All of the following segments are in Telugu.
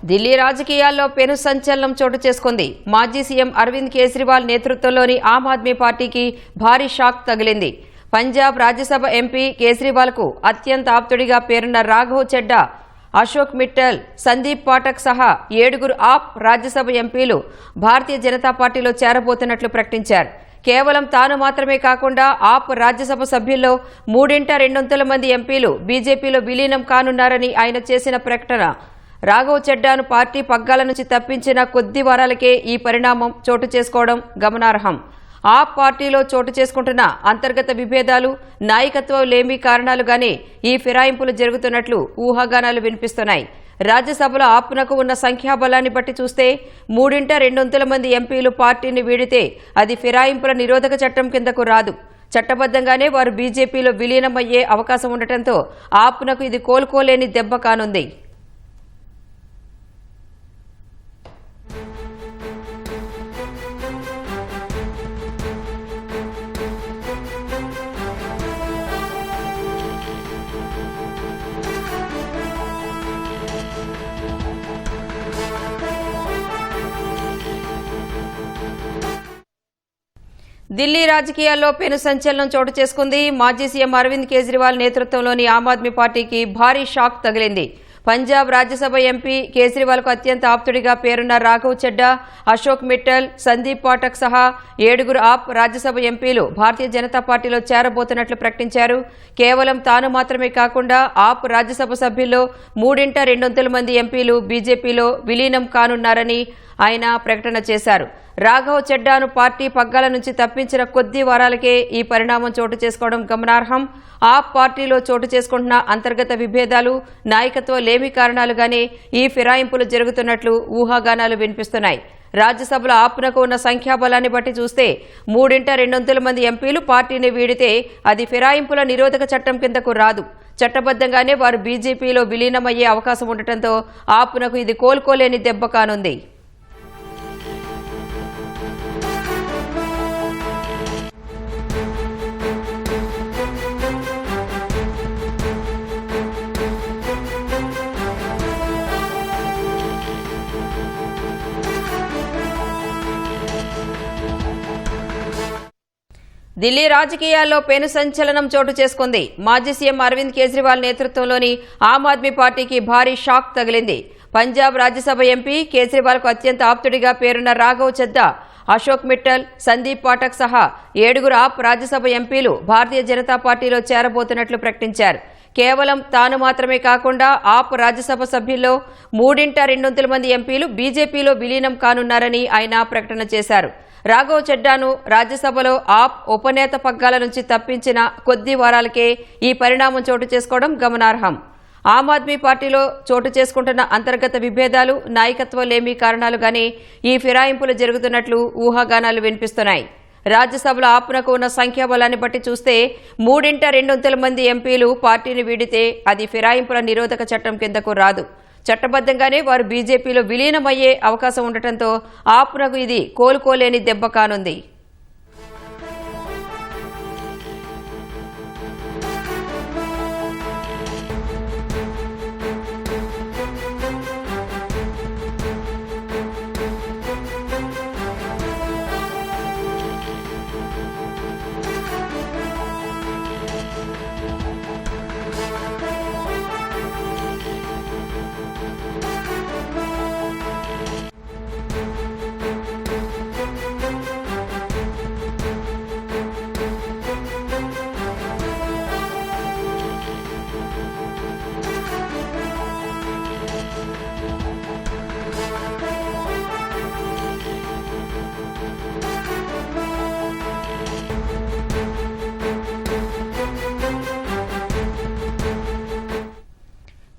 ఢిల్లీ రాజకీయాల్లో పెను సంచలనం చోటు చేసుకుంది. మాజీ సీఎం అరవింద్ కేజ్రీవాల్ నేతృత్వంలోని ఆమ్ ఆద్మీ పార్టీకి భారీ షాక్ తగిలింది. పంజాబ్ రాజ్యసభ ఎంపీ కేజ్రీవాల్కు అత్యంత ఆప్తుడిగా పేరున్న రాఘవ్ చెడ్డా, అశోక్ మిట్టల్, సందీప్ పాఠక్ సహా 7 ఆప్ రాజ్యసభ ఎంపీలు భారతీయ జనతా పార్టీలో చేరబోతున్నట్లు ప్రకటించారు. కేవలం తాను మాత్రమే కాకుండా ఆప్ రాజ్యసభ సభ్యుల్లో 3/2 మంది ఎంపీలు బీజేపీలో విలీనం కానున్నారని ఆయన చేసిన ప్రకటన. రాఘవ్ చెడ్డాను పార్టీ పగ్గాల నుంచి తప్పించిన కొద్ది వారాలకే ఈ పరిణామం చోటు చేసుకోవడం గమనార్హం. ఆప్ పార్టీలో చోటు చేసుకుంటున్న అంతర్గత విభేదాలు, నాయకత్వం లేమి కారణాలుగానే ఈ ఫిరాయింపులు జరుగుతున్నట్లు ఊహాగానాలు వినిపిస్తున్నాయి. రాజ్యసభలో ఆప్నకు ఉన్న సంఖ్యాబలాన్ని బట్టి చూస్తే 3/2 మంది ఎంపీలు పార్టీని వీడితే అది ఫిరాయింపుల నిరోధక చట్టం కిందకు రాదు. చట్టబద్ధంగానే వారు బీజేపీలో విలీనమయ్యే అవకాశం ఉండటంతో ఆప్నకు ఇది కోలుకోలేని దెబ్బ కానుంది. ఢిల్లీ రాజకీయాల్లో పెను సంచలనం చోటు చేసుకుంది. మాజీ సీఎం అరవింద్ కేజ్రీవాల్ నేతృత్వంలోని ఆమ్ ఆద్మీ పార్టీకి భారీ షాక్ తగిలింది. పంజాబ్ రాజ్యసభ ఎంపీ కేజ్రీవాల్కు అత్యంత ఆప్తుడిగా పేరున్న రాఘవ్ చెడ్డా, అశోక్ మిట్టల్, సందీప్ పాఠక్ సహా 7 ఆప్ రాజ్యసభ ఎంపీలు భారతీయ జనతా పార్టీలో చేరబోతున్నట్లు ప్రకటించారు. కేవలం తాను మాత్రమే కాకుండా ఆప్ రాజ్యసభ సభ్యుల్లో 3/2 మంది ఎంపీలు బీజేపీలో విలీనం కానున్నారని ఆయన ప్రకటన చేశారు. రాఘవ్ చెడ్డాను పార్టీ పగ్గాల నుంచి తప్పించిన కొద్ది వారాలకే ఈ పరిణామం చోటు చేసుకోవడం గమనార్హం. ఆప్ పార్టీలో చోటు చేసుకుంటున్న అంతర్గత విభేదాలు, నాయకత్వ లేమి కారణాలుగానే ఈ ఫిరాయింపులు జరుగుతున్నట్లు ఊహాగానాలు వినిపిస్తున్నాయి. రాజ్యసభలో ఆప్నకు ఉన్న సంఖ్యాబలాన్ని బట్టి చూస్తే 3/2 మంది ఎంపీలు పార్టీని వీడితే అది ఫిరాయింపుల నిరోధక చట్టం కిందకు రాదు. చట్టబద్ధంగానే వారు బీజేపీలో విలీనమయ్యే అవకాశం ఉండటంతో ఆప్నకు ఇది కోలుకోలేని దెబ్బ కానుంది. ఢిల్లీ రాజకీయాల్లో పెను సంచలనం చోటు చేసుకుంది. మాజీ సీఎం అరవింద్ కేజ్రీవాల్ నేతృత్వంలోని ఆమ్ ఆద్మీ పార్టీకి భారీ షాక్ తగిలింది. పంజాబ్ రాజ్యసభ ఎంపీ కేజ్రీవాల్కు అత్యంత ఆప్తుడిగా పేరున్న రాఘవ్ చెడ్డా, అశోక్ మిట్టల్, సందీప్ పాఠక్ సహా 7 ఆప్ రాజ్యసభ ఎంపీలు భారతీయ జనతా పార్టీలో చేరబోతున్నట్లు ప్రకటించారు. కేవలం తాను మాత్రమే కాకుండా ఆప్ రాజ్యసభ సభ్యుల్లో 3/2 మంది ఎంపీలు బీజేపీలో విలీనం కానున్నారని ఆయన ప్రకటన చేశారు. రాఘవ్ చెడ్డాను రాజ్యసభలో ఆప్ ఉపనేత పగ్గాల నుంచి తప్పించిన కొద్ది వారాలకే ఈ పరిణామం చోటు చేసుకోవడం గమనార్హం. ఆమ్ ఆద్మీ పార్టీలో చోటు చేసుకుంటున్న అంతర్గత విభేదాలు, నాయకత్వ లేమి కారణాలుగానే ఈ ఫిరాయింపులు జరుగుతున్నట్లు ఊహాగానాలు వినిపిస్తున్నాయి. రాజ్యసభలో ఆప్నకు ఉన్న సంఖ్యాబలాన్ని బట్టి చూస్తే 3/2 మంది ఎంపీలు పార్టీని వీడితే అది ఫిరాయింపుల నిరోధక చట్టం కిందకు రాదు. చట్టబద్ధంగానే వారు బీజేపీలో విలీనమయ్యే అవకాశం ఉండటంతో ఆప్నకు ఇది కోలుకోలేని దెబ్బ కానుంది.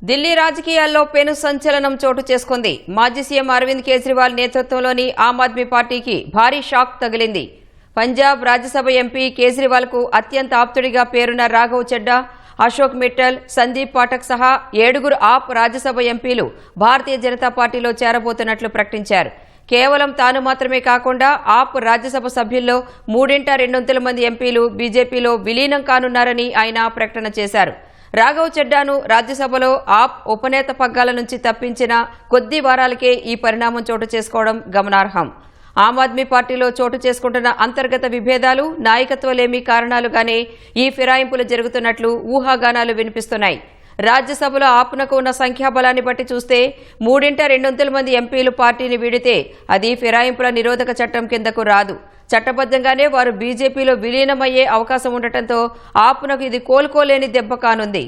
ఢిల్లీ రాజకీయాల్లో పెను సంచలనం చోటు చేసుకుంది. మాజీ సీఎం అరవింద్ కేజ్రీవాల్ నేతృత్వంలోని ఆమ్ ఆద్మీ పార్టీకి భారీ షాక్ తగిలింది. పంజాబ్ రాజ్యసభ ఎంపీ కేజ్రీవాల్కు అత్యంత ఆప్తుడిగా పేరున్న రాఘవ్ చెడ్డా, అశోక్ మిట్టల్, సందీప్ పాఠక్ సహా 7 ఆప్ రాజ్యసభ ఎంపీలు భారతీయ జనతా పార్టీలో చేరబోతున్నట్లు ప్రకటించారు. కేవలం తాను మాత్రమే కాకుండా ఆప్ రాజ్యసభ సభ్యుల్లో 3/2 మంది ఎంపీలు బీజేపీలో విలీనం కానున్నారని ఆయన ప్రకటన చేశారు. రాఘవ్ చెడ్డాను రాజ్యసభలో ఆప్ ఉపనేత పగ్గాల నుంచి తప్పించిన కొద్ది వారాలకే ఈ పరిణామం చోటు చేసుకోవడం గమనార్హం. ఆమ్ ఆద్మీ పార్టీలో చోటు చేసుకుంటున్న అంతర్గత విభేదాలు, నాయకత్వలేమి కారణాలుగానే ఈ ఫిరాయింపులు జరుగుతున్నట్లు ఊహాగానాలు వినిపిస్తున్నాయి. రాజ్యసభలో ఆప్నకు ఉన్న సంఖ్యాబలాన్ని బట్టి చూస్తే 3/2 మంది ఎంపీలు పార్టీని వీడితే అది ఫిరాయింపుల నిరోధక చట్టం కిందకు రాదు. చట్టబద్ధంగానే వారు బీజేపీలో విలీనమయ్యే అవకాశం ఉండటంతో ఆప్నకు ఇది కోలుకోలేని దెబ్బ కానుంది.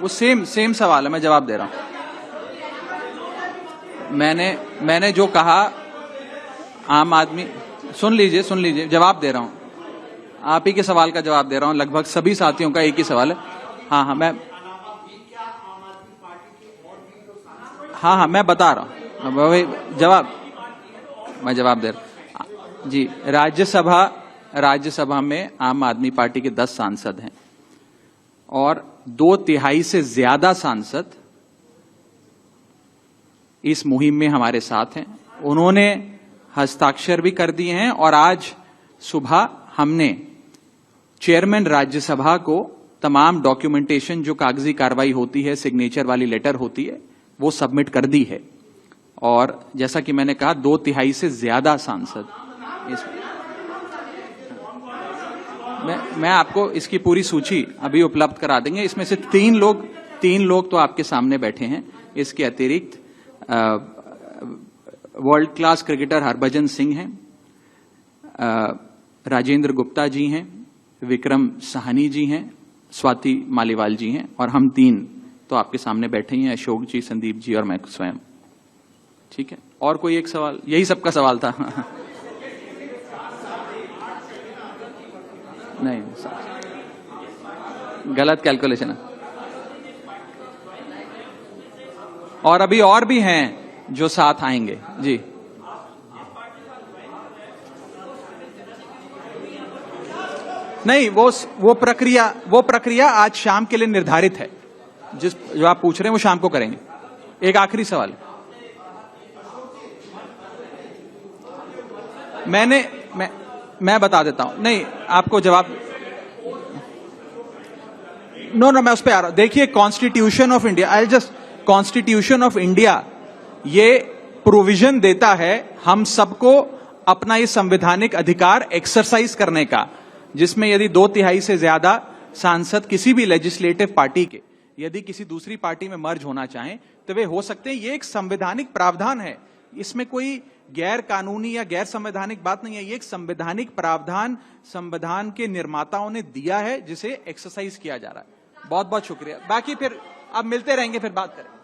वो सेम सवाल है, मैं जवाब दे रहा हूं. मैंने जो कहा, आम आदमी सुन लीजिए, जवाब दे रहा हूं. आप ही के सवाल का जवाब दे रहा हूं. लगभग सभी साथियों का एक ही सवाल है. हाँ, मैं बता रहा हूं. मैं जवाब दे रहा हूं. जी, राज्यसभा में आम आदमी पार्टी के 10 सांसद हैं और 2/3 से ज्यादा सांसद इस मुहिम में हमारे साथ हैं. उन्होंने हस्ताक्षर भी कर दिए हैं और आज सुबह हमने चेयरमैन राज्यसभा को तमाम डॉक्यूमेंटेशन, जो कागजी कार्रवाई होती है, सिग्नेचर वाली लेटर होती है, वो सबमिट कर दी है. और जैसा कि मैंने कहा, 2/3 से ज्यादा सांसद मैं आपको इसकी पूरी सूची अभी उपलब्ध करा देंगे. इसमें से तीन लोग तो आपके सामने बैठे हैं. इसके अतिरिक्त world class cricketer Harbhajan Singh हैं, राजेंद्र गुप्ता जी हैं, विक्रम साहनी जी हैं, स्वाति मालीवाल जी हैं और हम 3 तो आपके सामने बैठे हैं, अशोक जी, संदीप जी और मैं स्वयं. ठीक है, और कोई एक सवाल? यही सबका सवाल था. नहीं, गलत कैलकुलेशन है. और अभी और भी हैं जो साथ आएंगे. जी, नहीं, वो प्रक्रिया आज शाम के लिए निर्धारित है. जो आप पूछ रहे हैं वो शाम को करेंगे. एक आखिरी सवाल. मैं बता देता हूं. नहीं, आपको जवाब. नो, मैं उस पर आ रहा हूं. देखिए, कॉन्स्टिट्यूशन ऑफ इंडिया ये प्रोविजन देता है हम सबको अपना ये संवैधानिक अधिकार एक्सरसाइज करने का, जिसमें यदि 2/3 से ज्यादा सांसद किसी भी लेजिस्लेटिव पार्टी के यदि किसी दूसरी पार्टी में मर्ज होना चाहें तो वे हो सकते हैं. ये एक संवैधानिक प्रावधान है. इसमें कोई गैर कानूनी या गैर संवैधानिक बात नहीं है. ये एक संवैधानिक प्रावधान संविधान के निर्माताओं ने दिया है, जिसे एक्सरसाइज किया जा रहा है. बहुत बहुत शुक्रिया. बाकी फिर अब मिलते रहेंगे, फिर बात करें.